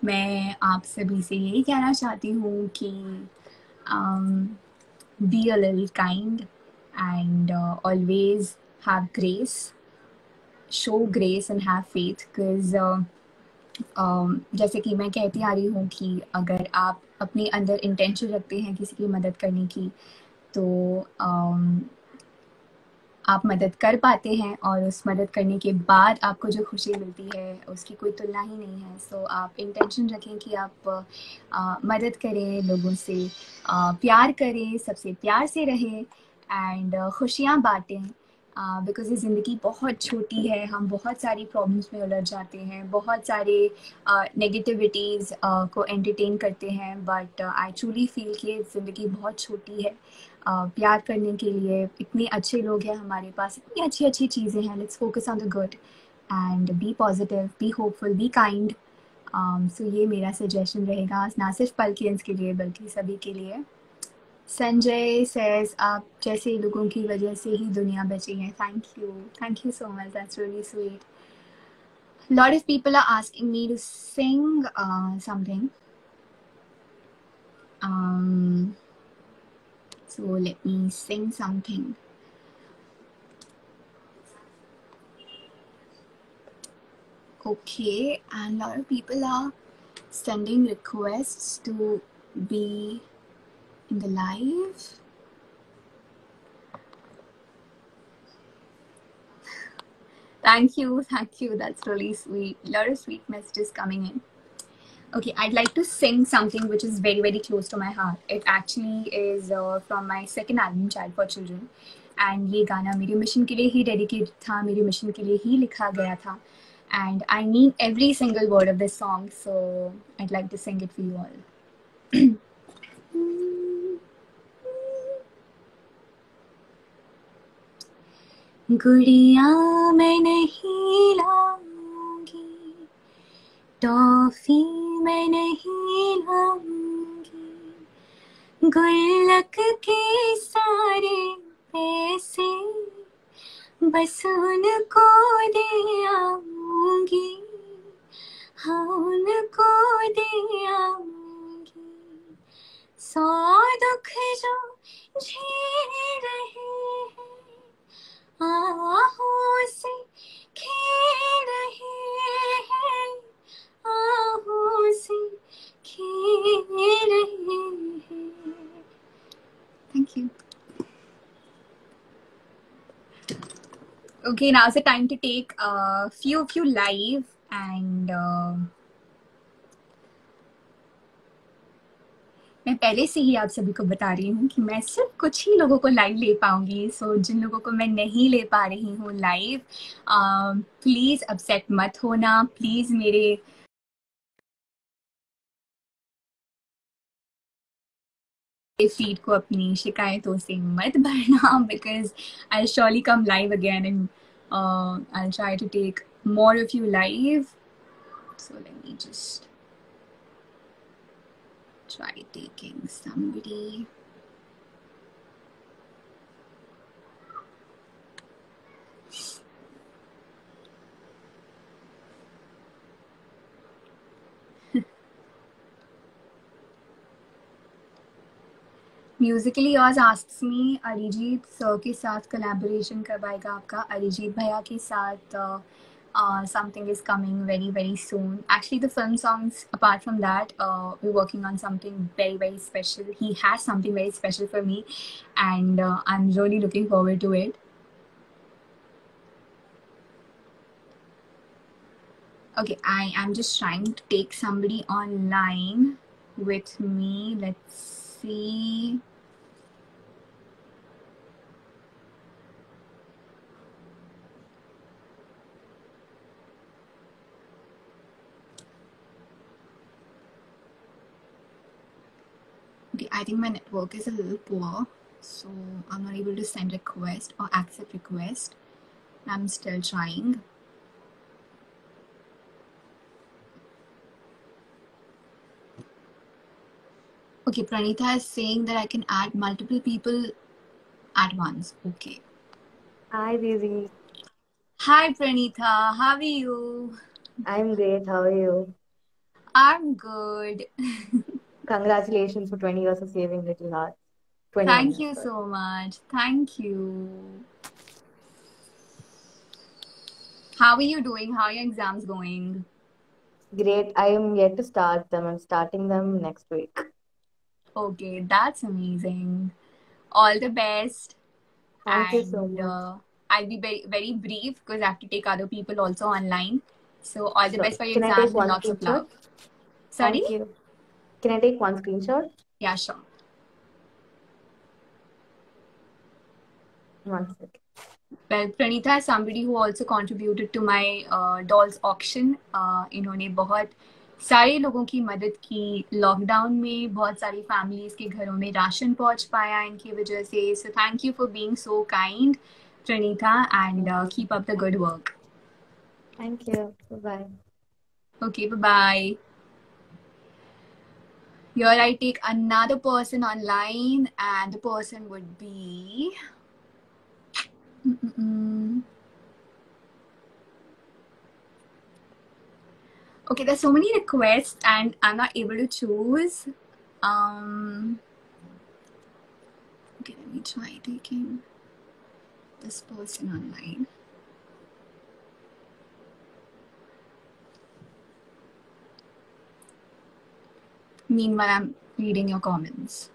मैं आप सभी से यही कहना चाहती हूँ कि be a little kind and always have grace, show grace and have faith because जैसे कि मैं कहती आ रही हूँ कि अगर आप अपने अंदर इंटेंशन रखते हैं किसी की मदद करने की तो आप मदद कर पाते हैं और उस मदद करने के बाद आपको जो खुशी मिलती है उसकी कोई तुलना ही नहीं है। सो आप इंटेंशन रखें कि आप मदद करें लोगों से, प्यार करें, सबसे प्यार से रहें एंड खुशियाँ बांटें बिकॉज़ ये ज़िंदगी बहुत छोटी है। हम बहुत सारी प्रॉब्लम्स में उलझ जाते हैं, बहुत सारे नेगेटिविटीज़ को एंटरटेन करते हैं, बट आई ट्रूली फील कि ज़िंदगी बहुत छोटी है। प्यार करने के लिए इतने अच्छे लोग हैं हमारे पास, इतनी अच्छी अच्छी चीज़ें हैं। Let's focus on the good and be positive, be hopeful, be kind. So ये मेरा सजेशन रहेगा, ना सिर्फ पलकियंस के लिए बल्कि सभी के लिए। संजय सेज आप जैसे लोगों की वजह से ही दुनिया बची है। Thank you so much, that's really sweet. lot of people are asking me to sing something, so let me sing something. Okay, and a lot of people are sending requests to be in the live. Thank you, that's really sweet. A lot of sweet messages coming in. Okay, I'd like to sing something which is very very close to my heart. It actually is from my second album, Child for Children, and ये गाना मेरे mission के लिए ही dedicate था, मेरे mission के लिए ही लिखा गया था, and I mean every single word of this song, so I'd like to sing it for you all. गुड़िया मैं नहीं लाऊंगी, टॉफी मैं नहीं लाऊंगी, गुल्लक के सारे पैसे बस उनको दे आऊंगी, हाँ उनको दे आऊंगी। 100 दुख जो झेल रहे हैं, आहों से खेल रहे हैं, आहों से खेल रहे हैं। Thank you. Okay, now's the time to take a few live and मैं पहले से ही आप सभी को बता रही हूँ कि मैं सिर्फ कुछ ही लोगों को लाइव ले पाऊंगी। सो जिन लोगों को मैं नहीं ले पा रही हूँ लाइव, प्लीज अपसेट मत होना, प्लीज मेरे फीड को अपनी शिकायतों से मत भरना because I surely come live again and I try to take more of you live. So let me just try taking somebody. Musically yours asks me Arijit sir के साथ कोलैबोरेशन कब आएगा आपका? अरिजीत भैया के साथ something is coming very very soon. Actually the film songs, apart from that, we're working on something very very special. He has something very special for me and I'm really looking forward to it. Okay, I am just trying to take somebody online with me. Let's see. Okay, I think my network is a little poor, so I'm not able to send request or accept request. I'm still trying. Okay, Pranitha is saying that I can add multiple people at once. Okay. Hi, Didi. Hi, Pranitha. How are you? I'm great. How are you? I'm good. Congratulations for 20 years of saving little hearts. 21 Thank years, you sorry. so much. Thank you. How are you doing? How are your exams going? Great. I am yet to start them. I'm starting them next week. Okay, that's amazing. All the best. Thank you so And much. I'll be very, very brief because I have to take other people also online. So, all the Sure. best for your Can I take exams and one lots of screenshot? love. Sorry? Thank you. Can I take one screenshot? Yeah, sure. One second. Well, Pranitha is somebody who also contributed to my dolls auction. इन्होंने बहुत सारे लोगों की मदद की lockdown में बहुत सारी फैमिलीज के घरों में राशन पहुंच पाया इनकी वजह से so thank you for being so kind Pranitha and keep up the good work. Thank you. Bye-bye. Okay, bye-bye. Here I take another person online and the person would be... Okay, there's so many requests and I'm not able to choose. Okay, let me try taking this person online. Meanwhile, I'm reading your comments.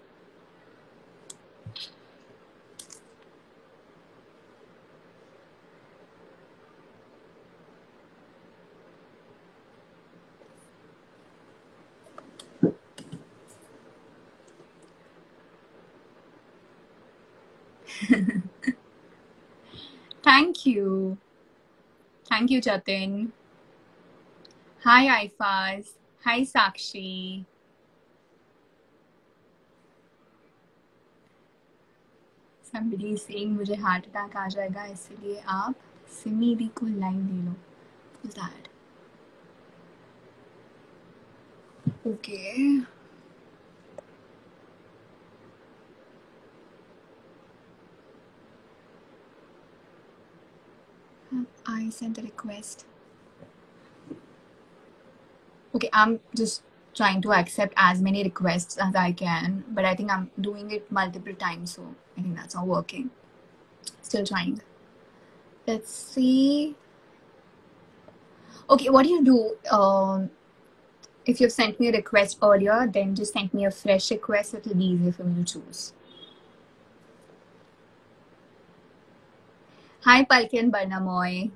Thank you. Thank you, Jatin. Hi, Aifaz. Hi, Sakshi. Somebody is saying मुझे heart attack आ जाएगा इसलिए आप सिमी दी को line ले लो. Who's that? Okay. I sent a request. Okay, I'm just trying to accept as many requests as I can, but I think I'm doing it multiple times, so I think that's not working. Still trying. Let's see. Okay, what do you do? If you've sent me a request earlier, then just send me a fresh request. It'll be easier for me to choose. Hi, Palkian Barnamoy.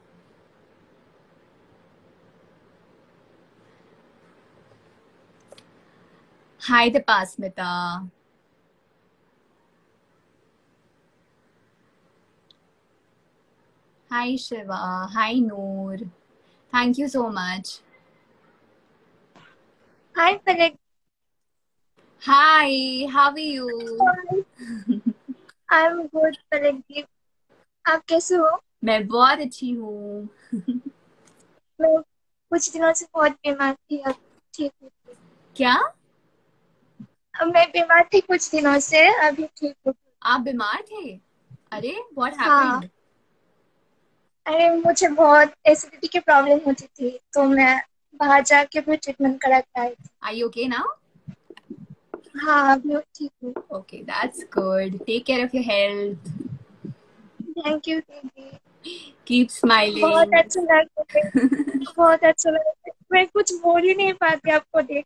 Hi, Dipasmita. Hi, Shiva. Hi, Noor. Thank you so much. Hi, Palak. Hi, how are you? I'm good, Palak. आप कैसे हो? मैं बहुत अच्छी हूँ. मैं कुछ दिनों से बहुत बीमार थी, अब ठीक हूँ. क्या? मैं बीमार थी कुछ दिनों से, अभी ठीक हूँ. आप बीमार थे? अरे, what हाँ. happened? अरे मुझे बहुत एसिडिटी की प्रॉब्लम होती थी, तो मैं बाहर जाके भी ट्रीटमेंट करा के आई थी. Are you okay now? हाँ, अभी ठीक हूँ. Okay, that's good. Take care of your health. Thank you दीदी. Keep smiling. बहुत अच्छा लगा. बहुत अच्छा लगा. मैं कुछ बोल ही नहीं पाती आपको देख.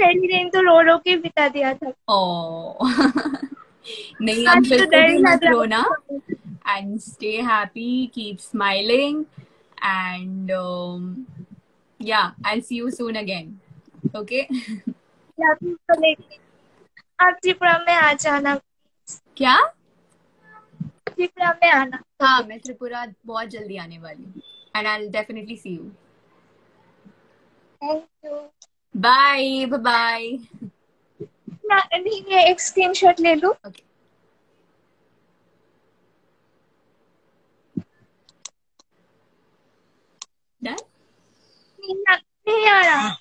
पहली दिन तो रो रो के बिता दिया था. नहीं, अब आज तो बिल्कुल डर भी ही मत लग रोना. रहा है. And stay happy, keep smiling, and yeah, I'll see you soon again. Okay? आप त्रिपुरा में आ जाना. क्या? त्रिपुरा में आना. हाँ, मैं त्रिपुरा बहुत जल्दी आने वाली हूँ. And I'll definitely see you. Thank you. Bye. Bye-bye. नहीं, एक स्क्रीनशॉट ले लो. Okay. Done? नहीं आ रहा.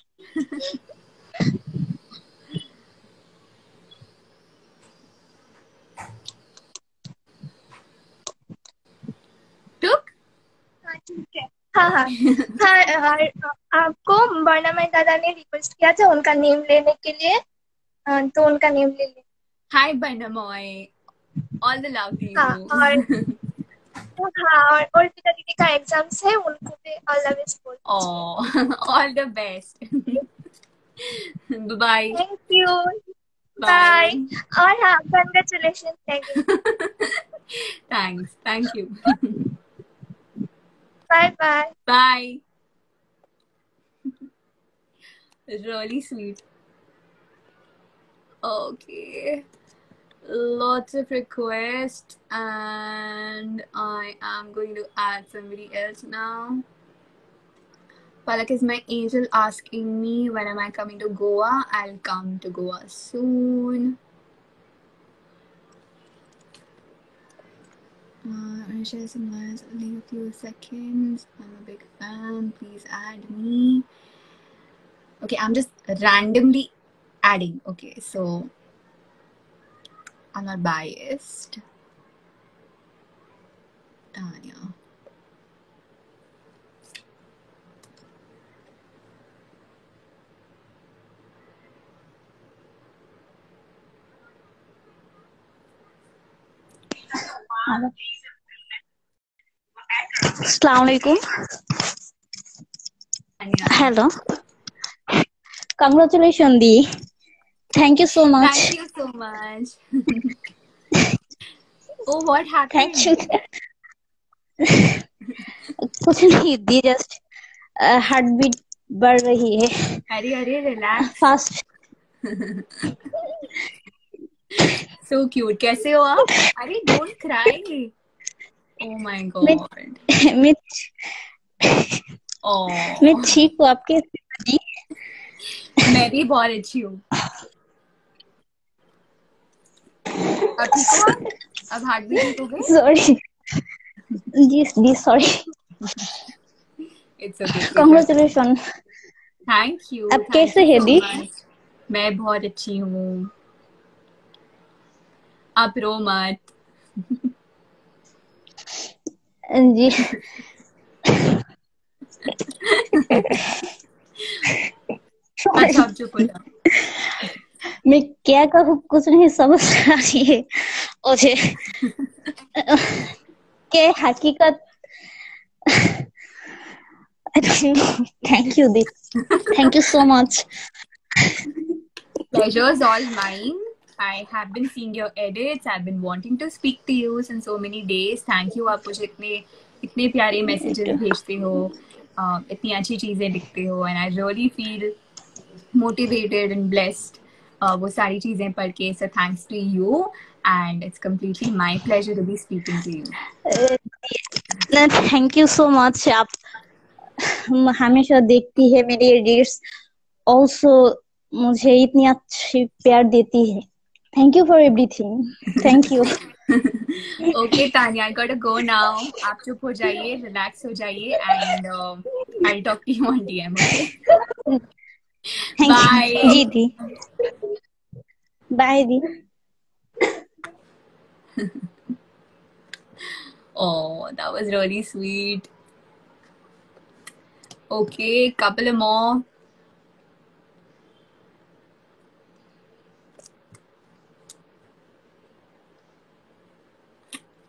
Took? हाँ ठीक है. हाँ हाँ हाँ. आपको वरना मैं दादा ने रिक्वेस्ट किया था उनका नेम लेने के लिए, तो उनका नेम ले ले। हाय बनमोय, ऑल द लव टू हाँ यू। और अर्पिता दीदी का एग्जाम्स है, उनको भी ऑल द बेस्ट बोल दीजिए। All the best. Bye thank you, bye. Bye. और हाँ, congratulation again. Thanks, thank you. Bye bye. Bye. Really sweet. Okay. Lots of requests, and I am going to add somebody else now. Palak is my angel asking me when am I coming to Goa. I'll come to Goa soon. Anisha Simlas, leave a few seconds. I'm a big fan. Please add me. Okay, I'm just randomly adding. Okay, so I'm not biased. Tanya. Assalamualaikum. Tanya. Hello. Congratulations, Di. Thank you so much. Thank you so much. Oh, what happened? Thank you. कुछ नहीं दी, just heart beat बढ़ रही है. अरे अरे relax. Fast. So cute. कैसे हो आप? अरे don't cry. Oh my god. मैं Oh. ठीक हूँ. आपके दी? मैं भी बहुत अच्छी हूँ. अब ठीक हो? अब हार्ट बीट ठीक हो गई? Sorry ji sorry. It's okay. Congratulations. Thank you. आप कैसे हैं दी? मैं बहुत अच्छी हूँ. आप रो मत. जी. अच्छा अब चुप हो जाओ. मैं क्या कहूँ, कुछ नहीं समझ आ रही है मुझे. क्या हकीकत. Thank you, Di. Thank you so much. Pleasure is all mine. I have been seeing your edits. I've been wanting to speak to you since so many days. Thank you. आप मुझे इतने प्यारे messages भेजते हो, इतनी अच्छी चीजें लिखते हो, and I really feel motivated and blessed. वो सारी चीजें पढ़ के. So thanks to you, and it's completely my pleasure to be speaking to you. Thank you so much. आप हमेशा देखती है मेरी एडिट्स, also मुझे इतनी अच्छी प्यार देती है. Thank you for everything. Thank you. Okay, Tanya, I gotta go now. आप चुप हो जाइए, relax हो जाइए, and I'll talk to you on DM. Okay? Thank you. Bye. Ji the. Bye the. Oh, that was really sweet. Okay, couple of more.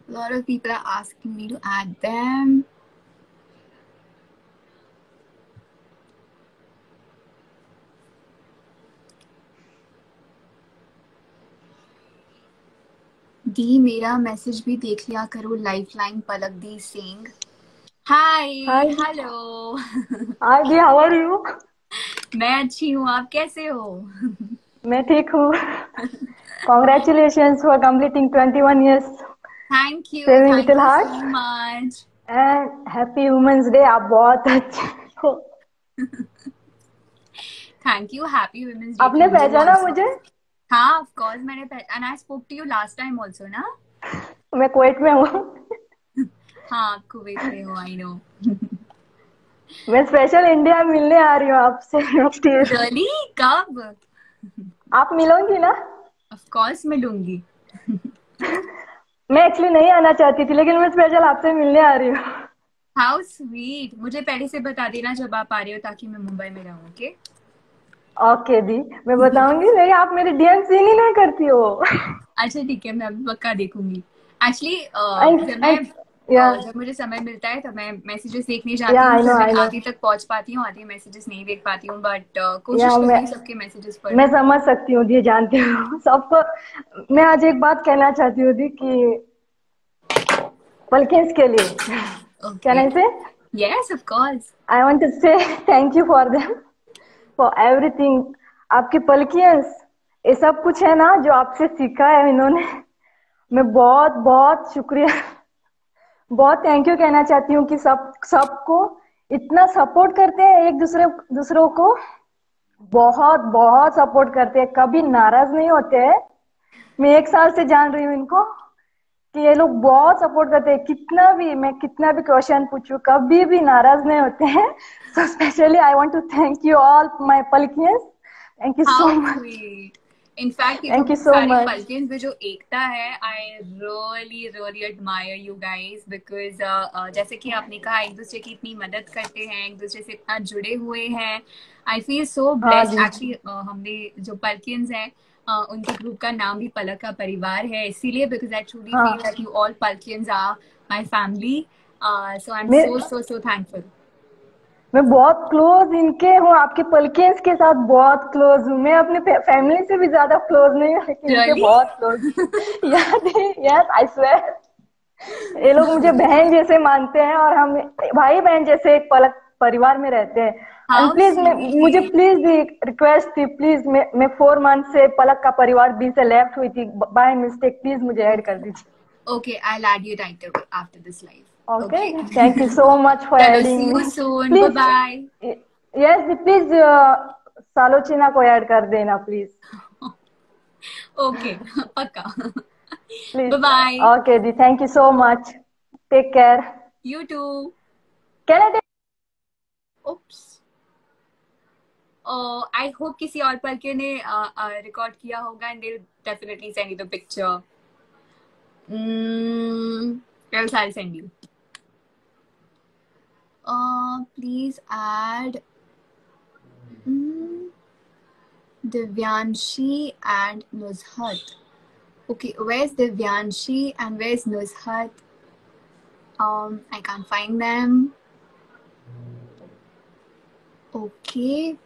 A lot of people are asking me to add them. दी मेरा message भी देख लिया करो. Lifeline Palak दी Singh. Hi. Hello. Hi ji, how are you? मैं अच्छी हूँ. आप कैसे हो? मैं ठीक हूँ. Congratulations for completing 21 years. Thank you. Saving Thank Little you Hearts. so much. And Happy Women's Day. आप बहुत अच्छे हो. Thank you. Happy Women's Day. आपने पहचाना मुझे? हाँ, of course मैंने पहचाना. And I spoke to you last time also, ना? मैं कुवैत में हूँ. हाँ, आप कुवैत में हो. I know. मैं स्पेशल इंडिया मिलने आ रही हूँ आपसे. Really? कब? आप मिलोगी ना? Of course मिलूंगी. मैं एक्चुअली नहीं आना चाहती थी, लेकिन मैं स्पेशल आपसे मिलने आ रही हूँ. How sweet. मुझे पहले से बता देना जब आप आ रहे हो ताकि मैं मुंबई में रहूं। ओके। ओके दी, मैं बताऊंगी। नहीं, आप मेरे डीएम सीन ही नहीं करती हो। अच्छा ठीक है, मैं अभी पक्का देखूंगी। एक्चुअली एंड एंड या जब मुझे समय मिलता है तब मैं मैसेजेस देखने या जाती हूँ, फिर मैं आई नो आधी तक पहुंच पाती हूँ, आधी मैसेजेस नहीं देख पाती हूँ, बट कोशिश या करती हूँ सबके मैसेजेस मैं पढूं। समझ सकती हूँ दी, जानती हूँ सबको। मैं आज एक बात कहना चाहती हूँ दी कि पलकिंस के लिए, can okay. I say, yes of course. I want to say thank you for them, for everything. आपकी पलकियंस, ये सब कुछ है ना जो आपसे सीखा है इन्होंने। मैं बहुत बहुत शुक्रिया, बहुत थैंक यू कहना चाहती हूँ कि सबको इतना सपोर्ट करते हैं, एक दूसरों को बहुत बहुत सपोर्ट करते हैं, कभी नाराज नहीं होते हैं। मैं 1 साल से जान रही हूँ इनको कि ये लोग बहुत सपोर्ट करते हैं, कितना भी क्वेश्चन पूछूं कभी भी नाराज नहीं होते हैं। So specially I want to thank you all my Palkians, thank you so how much, sweet. In fact ये जो थैंक यू सो सारे मच। पल्किन्स में जो एकता है, I really really admire you guys, because जैसे कि आपने कहा एक दूसरे की इतनी मदद करते हैं, एक दूसरे से इतना जुड़े हुए हैं। आई फील सो हाँ ब्लेस्ड जी, एक्चुअली। हमने जो पल्किन्स हैं, उनके ग्रुप का नाम भी पलक का परिवार है, इसीलिए बिकॉज आई ट्रूली फील हाँ। That you all Palkians are my family. So I am मैं सो सो सो थैंकफुल। मैं बहुत क्लोज इनके हूँ, आपके पलकियंस के साथ बहुत क्लोज हूँ। मैं अपने फैमिली से भी ज्यादा क्लोज नहीं हूँ, लेकिन इनके रियली। बहुत क्लोज। याद है, यस आई स्वेयर। ये लोग मुझे बहन जैसे मानते हैं और हम भाई बहन जैसे एक पलक परिवार में रहते हैं। एंड हाउ प्लीज, मुझे स्वीट। प्लीज रिक्वेस्ट थी, प्लीज मैं 4 मंथ से पलक का परिवार बी से लेफ्ट हुई थी बाय मिस्टेक, प्लीज मुझे ऐड कर दीजिए। Okay, I'll add you right away after this live. Okay, Okay. Thank you so much for चलो, see adding you me. soon. Bye please, bye. Yes please, Salochina को add कर देना please, Okay, पक्का. Please. Bye bye. Okay दी, thank you so much, take care. You too. Can I Oops. I hope किसी और पलके ने रिकॉर्ड किया होगा and they'll definitely send you the picture. Else I'll send you. Please add Divyanshi and Nuzhat. Okay, where's Divyanshi and where's Nuzhat? I can't find them. Okay.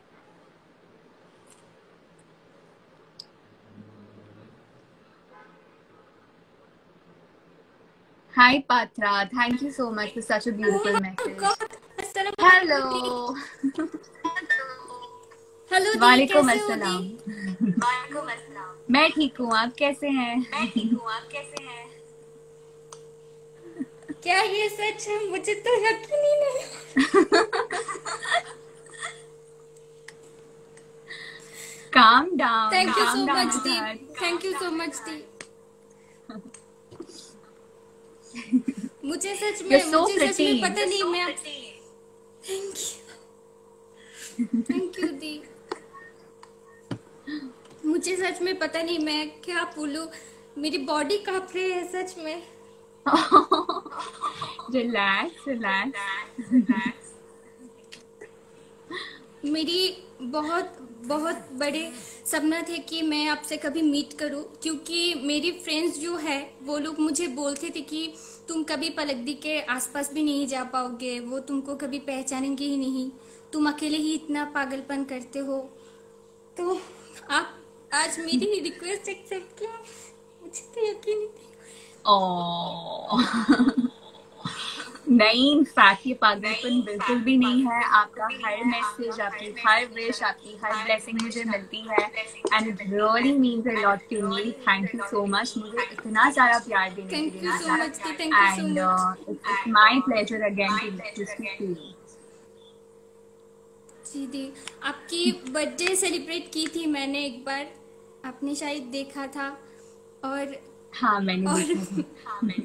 Hi Patra, thank you so much for such a beautiful message. Hello. Hello दी, वालेकुम कैसे हो अस्सलाम। दी? मैं ठीक हूँ, आप कैसे हैं? क्या ये सच है? मुझे तो यकीन ही नहीं। Calm down, thank you calm so down much दी, Nuzhat. Thank you so much दी। मुझे सच You're में so pretty. पता नहीं मैं थैंक यू दी। मुझे सच में पता नहीं मैं क्या बोलूं, मेरी बॉडी कांप रही है सच में। Relax, relax. मेरी बहुत बहुत बड़े सपना थे कि मैं आपसे कभी मीट करूं, क्योंकि मेरी फ्रेंड्स जो है वो लोग मुझे बोलते थे कि तुम कभी पलक दी के आसपास भी नहीं जा पाओगे, वो तुमको कभी पहचानेंगे ही नहीं, तुम अकेले ही इतना पागलपन करते हो। तो आप आज मेरी रिक्वेस्ट एक्सेप्ट किया, मुझे तो यकीन ही नहीं। नहीं, इनफैक्ट ये पागलपन बिल्कुल भी नहीं है। आपका हर मैसेज, आपकी हर विश, आपकी हर ब्लेसिंग मुझे मिलती है and it really means a lot to me. Thank you so much मुझे इतना सारा प्यार देने के थैंक लिए यू सो मच दी, thank you so and much. It's my pleasure again to speak to you. जी दी, आपकी बर्थडे सेलिब्रेट की थी मैंने एक बार, आपने शायद देखा था। और हाँ, मैंने और देखा था।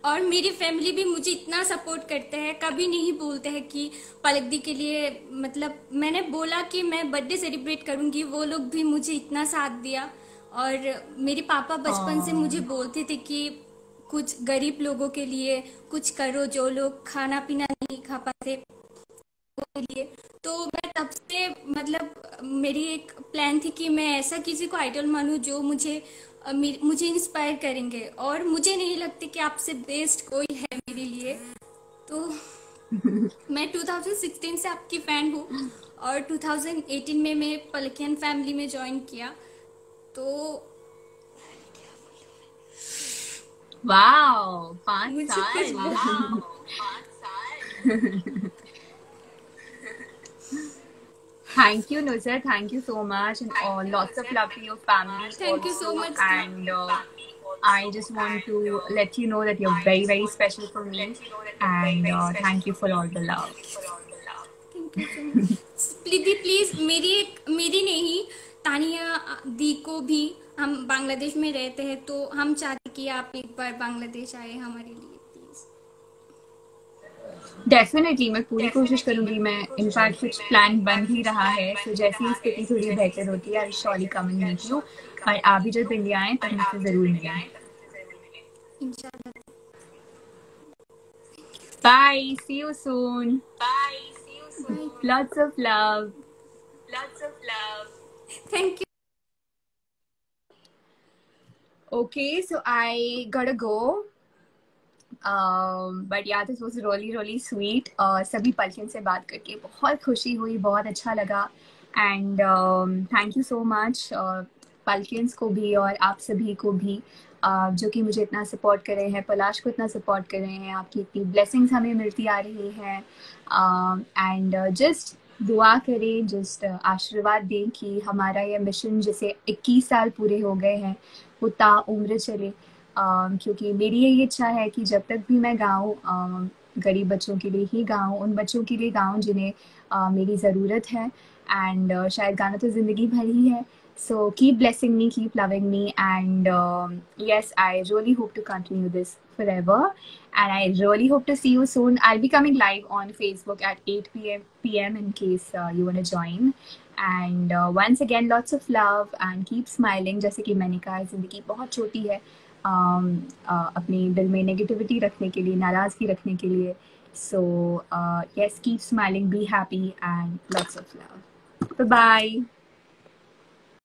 और मेरी फैमिली भी मुझे इतना सपोर्ट करते हैं, कभी नहीं बोलते हैं कि पलक दी के लिए, मतलब मैंने बोला कि मैं बर्थडे सेलिब्रेट करूंगी, वो लोग भी मुझे इतना साथ दिया। और मेरे पापा बचपन से मुझे बोलते थे कि कुछ गरीब लोगों के लिए कुछ करो, जो लोग खाना पीना नहीं खा पाते के लिए। तो मैं तब से मतलब मेरी एक प्लान थी कि मैं ऐसा किसी को आइडल मानूं जो मुझे इंस्पायर करेंगे, और मुझे नहीं लगती कि आपसे बेस्ट कोई है मेरे लिए। तो मैं 2016 से आपकी फ़ैन हूँ, और 2018 में मैं पलकियन फैमिली में ज्वाइन किया। तो वाओ, 5 मुझे कुछ साल। Thank you, Nusrat. Thank you so much, and lots of love to your family thank you so also. Much. And I just want to let you know that you're very, very special for me. And thank you for all the love. Thank you so much. दीदी please मेरी नहीं, तानिया दी को भी, हम बांग्लादेश में रहते हैं तो हम चाहते कि आप एक बार बांग्लादेश आए हमारे लिए प्लीज़। डेफिनेटली मैं पूरी कोशिश करूंगी। मैं इनफैक्ट कुछ प्लान बन भी रहा है, तो जैसे ही स्थिति थोड़ी बेहतर होती है I surely come and meet you. और आप भी जब इंडिया आए तब मुझसे जरूर मिलें। इंशाल्लाह। Bye. See you soon. Lots of love. Thank you. Okay, so I gotta go. But yeah, this was really really sweet. सभी पलकिन से बात करके बहुत खुशी हुई, बहुत अच्छा लगा। And thank you so much पलकिन्स को भी और आप सभी को भी जो कि मुझे इतना सपोर्ट कर रहे हैं, पलाश को इतना सपोर्ट कर रहे हैं। आपकी इतनी ब्लेसिंग्स हमें मिलती आ रही हैं। एंड जस्ट दुआ करें, जस्ट आशीर्वाद दें कि हमारा ये मिशन जिसे 21 साल पूरे हो गए हैं वो ताउम्र चले। क्योंकि मेरी यही इच्छा है कि जब तक भी मैं गाऊँ गरीब बच्चों के लिए ही गाऊँ, उन बच्चों के लिए गाऊँ जिन्हें मेरी ज़रूरत है। एंड शायद गाना तो ज़िंदगी भर ही है। So keep blessing me, keep loving me, and yes, I really hope to continue this forever. And I really hope to see you soon. I'll be coming live on Facebook at 8 p.m. in case you want to join. And once again, lots of love and keep smiling. जैसे कि मैंने कहा, ज़िंदगी बहुत छोटी है। अपने दिल में नेगेटिविटी रखने के लिए, नाराज़गी रखने के लिए। So yes, keep smiling, be happy, and lots of love. Bye bye.